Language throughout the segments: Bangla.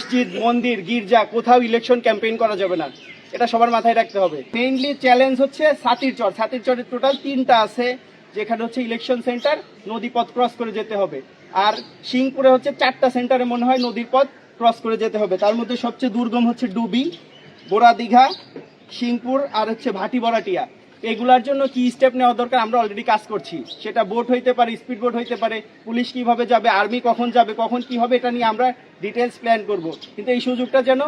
মসজিদ, মন্দির, গির্জা কোথাও ইলেকশন ক্যাম্পেইন করা যাবে না, এটা সবার মাথায় রাখতে হবে। মেইনলি চ্যালেঞ্জ হচ্ছে ছাতির চরের টোটাল 3টা আছে, যেখানে হচ্ছে ইলেকশন সেন্টার, নদীপথ ক্রস করে যেতে হবে। আর সিংপুরে হচ্ছে 4টা সেন্টারে মনে হয় নদীর পথ ক্রস করে যেতে হবে। তার মধ্যে সবচেয়ে দুর্গম হচ্ছে ডুবি, বোরাদীঘা, সিংপুর আর হচ্ছে ভাটি বরাটিয়া। এগুলার জন্য কি স্টেপ নেওয়া দরকার আমরা অলরেডি কাজ করছি। সেটা বোট হইতে পারে, স্পিড বোট হইতে পারে, পুলিশ কিভাবে যাবে, আর্মি কখন যাবে, কখন কি হবে, এটা নিয়ে আমরা ডিটেলস প্ল্যান করব। কিন্তু এই সুযোগটা যেন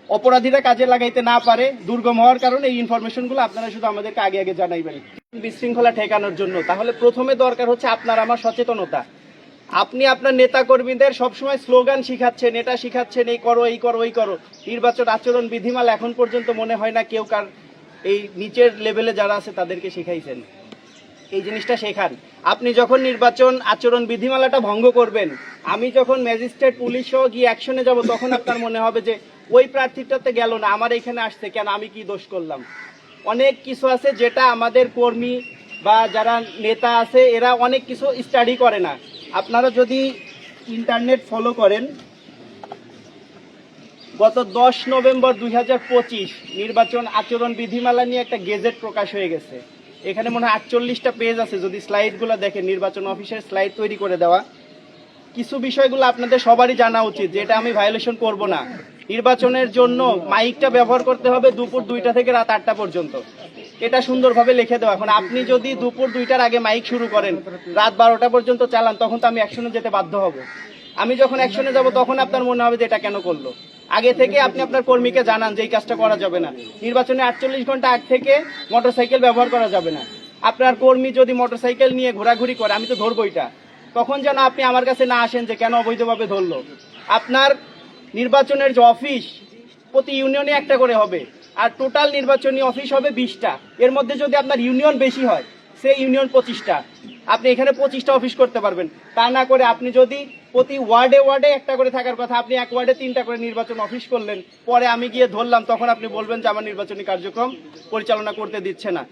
অপরাধীরা কাজে লাগাইতে না পারে, দুর্গম হওয়ার কারণে এই ইনফরমেশনগুলো আপনারা শুধু আমাদেরকে আগে আগে জানাইবেন বিশৃঙ্খলা ঠেকানোর জন্য। তাহলে প্রথমে দরকার হচ্ছে আপনার আমার সচেতনতা। আপনি আপনার নেতা কর্মীদের সবসময় স্লোগান শিখাচ্ছেন, এটা শিখাচ্ছেন, এই করো এই করো ওই করো। নির্বাচন আচরণ বিধিমালা এখন পর্যন্ত মনে হয় না কেউ কার এই নিচের লেভেলে যারা আছে তাদেরকে শিখাইছেন। এই জিনিসটা শেখান। আপনি যখন নির্বাচন আচরণ বিধিমালাটা ভঙ্গ করবেন, আমি যখন ম্যাজিস্ট্রেট পুলিশ সহ গিয়ে অ্যাকশনে যাব, তখন আপনার মনে হবে যে ওই প্রার্থীটাতে গেল না, আমার এখানে আসছে কেন, আমি কি দোষ করলাম। অনেক কিছু আছে যেটা আমাদের কর্মী বা যারা নেতা আছে এরা অনেক কিছু স্টাডি করে না। আপনারা যদি ইন্টারনেট ফলো করেন, গত 10 নভেম্বর 2025 নির্বাচন আচরণ বিধিমালা নিয়ে একটা গেজেট প্রকাশ হয়ে গেছে। এখানে মনে হয় 48টা পেজ আছে, যদি স্লাইডগুলো দেখেন, নির্বাচন অফিসের স্লাইড তৈরি করে দেওয়া। কিছু বিষয়গুলো আপনাদের সবারই জানা উচিত যে এটা আমি ভায়োলেশন করব না। নির্বাচনের জন্য মাইকটা ব্যবহার করতে হবে দুপুর 2টা থেকে রাত 8টা পর্যন্ত, এটা সুন্দরভাবে লিখে দেওয়া। এখন আপনি যদি দুপুর 2টার আগে মাইক শুরু করেন, রাত 12টা পর্যন্ত চালান, তখন তো আমি অ্যাকশনে যেতে বাধ্য হব। আমি যখন অ্যাকশনে যাব তখন আপনার মনে হবে যে এটা কেন করলো। আগে থেকে আপনি আপনার কর্মীকে জানান যে এই কাজটা করা যাবে না। নির্বাচনে 48 ঘন্টা আগ থেকে মোটরসাইকেল ব্যবহার করা যাবে না। আপনার কর্মী যদি মোটরসাইকেল নিয়ে ঘোরাঘুরি করে, আমি তো ধরবো এটা, তখন যেন আপনি আমার কাছে না আসেন যে কেন অবৈধভাবে ধরলো। আপনার নির্বাচনের যে অফিস প্রতি ইউনিয়নে একটা করে হবে, আর টোটাল নির্বাচনী অফিস হবে 20টা। এর মধ্যে যদি আপনার ইউনিয়ন বেশি হয়, সে ইউনিয়ন 25টা, আপনি এখানে 25টা অফিস করতে পারবেন। তা না করে আপনি যদি প্রতি ওয়ার্ডে ওয়ার্ডে একটা করে থাকার কথা, আপনি এক ওয়ার্ডে 3টা করে নির্বাচন অফিস করলেন, পরে আমি গিয়ে ধরলাম, তখন আপনি বলবেন যে আমার নির্বাচনী কার্যক্রম পরিচালনা করতে দিচ্ছে না।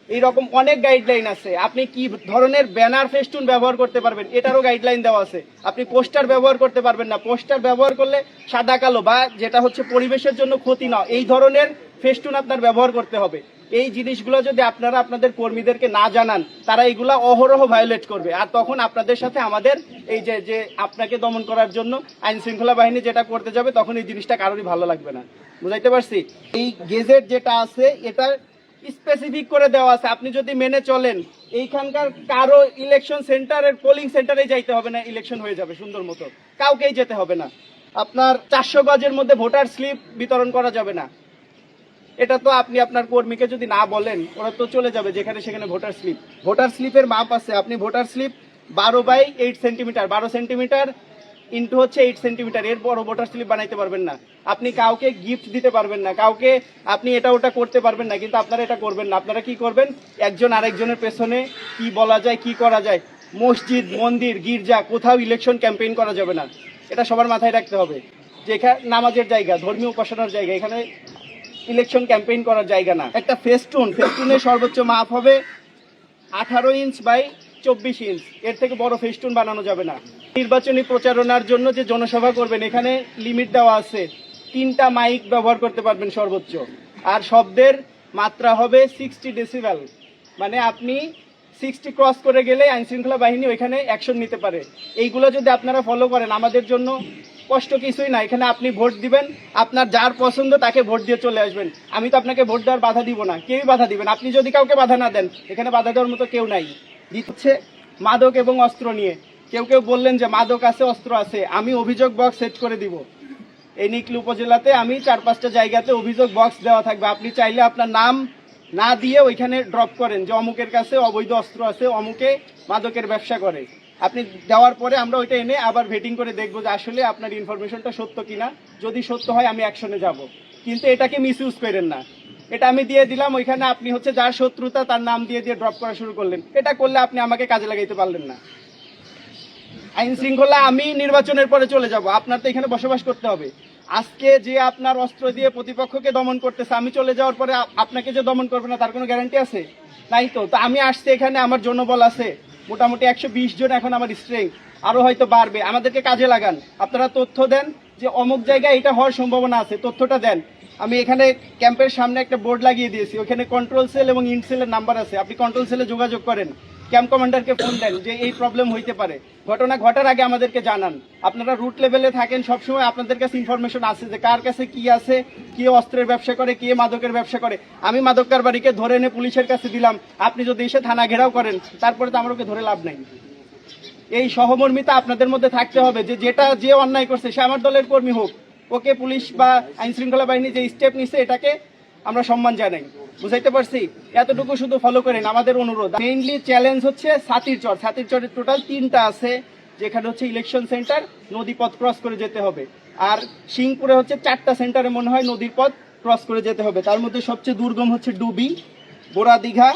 এইরকম অনেক গাইডলাইন আছে। আপনি কি ধরনের ব্যানার ফেস্টুন ব্যবহার করতে পারবেন এটারও গাইডলাইন দেওয়া আছে। আপনি পোস্টার ব্যবহার করতে পারবেন না, পোস্টার ব্যবহার করলে সাদা কালো বা যেটা হচ্ছে পরিবেশের জন্য ক্ষতি না, এই ধরনের ফেস্টুন আপনার ব্যবহার করতে হবে। এই জিনিসগুলো যদি আপনারা আপনাদের কর্মীদেরকে না জানান, তারা এইগুলা অহরহ ভায়োলেট করবে। আর তখন আপনাদের সাথে আমাদের এই যে আপনাকে দমন করার জন্য আইন শৃঙ্খলা বাহিনী যেটা করতে যাবে, তখন এই জিনিসটা কারোরই ভালো লাগবে না। বুঝাইতে পারছি? এই গেজেট যেটা আছে এটা স্পেসিফিক করে দেওয়া আছে, আপনি যদি মেনে চলেন, এইখানকার কারো ইলেকশন সেন্টারের পোলিং সেন্টারে যাইতে হবে না, ইলেকশন হয়ে যাবে সুন্দর মতো, কাউকেই যেতে হবে না। আপনার 400 গজের মধ্যে ভোটার স্লিপ বিতরণ করা যাবে না, এটা তো আপনি আপনার কর্মীকে যদি না বলেন, ওরা তো চলে যাবে যেখানে সেখানে। ভোটার স্লিপের মাপ আছে, আপনি voter slip 12/8 centimetre, 12 centimetre into হচ্ছে 8 সেন্টিমিটার, এর বড় ভোটার স্লিপ বানাইতে পারবেন না। আপনি কাউকে গিফট দিতে পারবেন না, কাউকে আপনি এটা ওটা করতে পারবেন না। কিন্তু আপনারা এটা করবেন না। আপনারা কি করবেন, একজন আরেকজনের পেছনে কি বলা যায়, কি করা যায়। মসজিদ, মন্দির, গির্জা কোথাও ইলেকশন ক্যাম্পেইন করা যাবে না, এটা সবার মাথায় রাখতে হবে। যেখানে নামাজের জায়গা, ধর্মীয় উপাসনার জায়গা, এখানে ইলেকশন ক্যাম্পেইন করার জায়গা না। একটা ফেস্টুনের সর্বোচ্চ মাপ হবে 18 ইঞ্চ বাই 24 ইঞ্চ, এর থেকে বড় ফেস্টুন বানানো যাবে না। নির্বাচনী প্রচারণার জন্য যে জনসভা করবেন, এখানে লিমিট দেওয়া আছে, 3টা মাইক ব্যবহার করতে পারবেন সর্বোচ্চ। আর শব্দের মাত্রা হবে 60 ডেসিবেল, মানে আপনি 60 ক্রস করে গেলে আইন শৃঙ্খলা বাহিনী ওইখানে অ্যাকশন নিতে পারে। এইগুলো যদি আপনারা ফলো করেন, আমাদের জন্য কষ্ট কিছুই না। এখানে আপনি ভোট দিবেন, আপনার যার পছন্দ তাকে ভোট দিয়ে চলে আসবেন। আমি তো আপনাকে ভোট দেওয়ার বাধা দিব না, কেউই বাধা দিবেন। আপনি যদি কাউকে বাধা না দেন, এখানে বাধা দেওয়ার মতো কেউ নাই। দিচ্ছে মাদক এবং অস্ত্র নিয়ে, কেউ বললেন যে মাদক আছে, অস্ত্র আছে, আমি অভিযোগ বক্স সেট করে দিব। এই নিকলি উপজেলাতে আমি 4-5টা জায়গাতে অভিযোগ বক্স দেওয়া থাকবে। আপনি চাইলে আপনার নাম না দিয়ে ওইখানে ড্রপ করেন যে অমুকের কাছে অবৈধ অস্ত্র আছে, অমুকে মাদকের ব্যবসা করে। আপনি দেওয়ার পরে আমরা ওইটা এনে আবার ভেটিং করে দেখবো যে আসলে আপনার ইনফরমেশনটা সত্য কিনা। যদি সত্য হয় আমি অ্যাকশনে যাব। কিন্তু এটাকে মিসইউজ করেন না। এটা আমি দিয়ে দিলাম, ওইখানে আপনি হচ্ছে যার শত্রুতা তার নাম দিয়ে ড্রপ করা শুরু করলেন। এটা করলে আপনি আমাকে কাজে লাগাইতে পারলেন না। আইন শৃঙ্খলা আমি নির্বাচনের পরে চলে যাব, আপনার তো এখানে বসবাস করতে হবে। আজকে যে আপনার অস্ত্র দিয়ে প্রতিপক্ষকে দমন করতেছে, আমি চলে যাওয়ার পরে আপনাকে যে দমন করবে না তার কোনো গ্যারান্টি আছে? নাই তো। আমি আসছি এখানে, আমার জনবল আছে মোটামুটি 120 জন এখন আমার স্ট্রেংথ, আরো হয়তো বাড়বে। আমাদেরকে কাজে লাগান। আপনারা তথ্য দেন যে অমুক জায়গায় এটা হওয়ার সম্ভাবনা আছে, তথ্যটা দেন। আমি এখানে ক্যাম্পের সামনে একটা বোর্ড লাগিয়ে দিয়েছি, ওখানে কন্ট্রোল সেল এবং ইন সেলের নাম্বার আছে, আপনি কন্ট্রোল সেলে যোগাযোগ করেন, ক্যাম্প কমান্ডারকে ফোন দেন যে এই প্রবলেম হইতে পারে, ঘটনা ঘটার আগে আমাদেরকে জানান। আপনারা রুট লেভেলে থাকেন, সবসময় আপনাদের কাছে ইনফরমেশন আছে যে কার কাছে কি আছে, কে অস্ত্রের ব্যবসা করে, কে মাদকের ব্যবসা করে। আমি মাদক কারবারিকে ধরে এনে পুলিশের কাছে দিলাম, আপনি যদি এসে থানা ঘেরাও করেন, তারপরে তো আমার ওকে ধরে লাভ নাই। এই সহমর্মিতা আপনাদের মধ্যে থাকতে হবে যে যেটা যে অন্যায় করছে সে আমার দলের কর্মী হোক, ওকে পুলিশ বা আইন শৃঙ্খলা বাহিনী যে স্টেপ নিচ্ছে এটাকে আমরা সম্মান জানাই। বুঝাইতে পারছি? এতটুকু শুধু ফলো করেন আমাদের অনুরোধ। মেইনলি চ্যালেঞ্জ হচ্ছে ছাতিরচর। ছাতিরচরের টোটাল 3টা আছে, যেখানে হচ্ছে ইলেকশন সেন্টার, নদী পথ ক্রস করে যেতে হবে। আর সিংপুরে হচ্ছে 4টা সেন্টারে মনে হয় নদীর পথ ক্রস করে যেতে হবে। তার মধ্যে সবচেয়ে দুর্গম হচ্ছে ডুবি, বোরা দীঘা,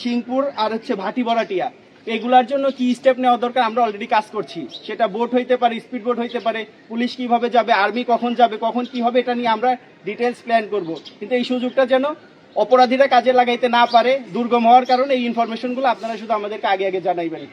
সিংপুর আর হচ্ছে ভাটি বরাটিয়া। এগুলার জন্য কি স্টেপ নেওয়া দরকার আমরা অলরেডি কাজ করছি। সেটা বোট হইতে পারে, স্পিড বোট হইতে পারে, পুলিশ কিভাবে যাবে, আর্মি কখন যাবে, কখন কি হবে, এটা নিয়ে আমরা ডিটেলস প্ল্যান করব। কিন্তু এই সুযোগটা যেন অপরাধীরা কাজে লাগাইতে না পারে, দুর্গম হওয়ার কারণে এই ইনফরমেশনগুলো আপনারা শুধু আমাদেরকে আগে আগে জানাইবেন।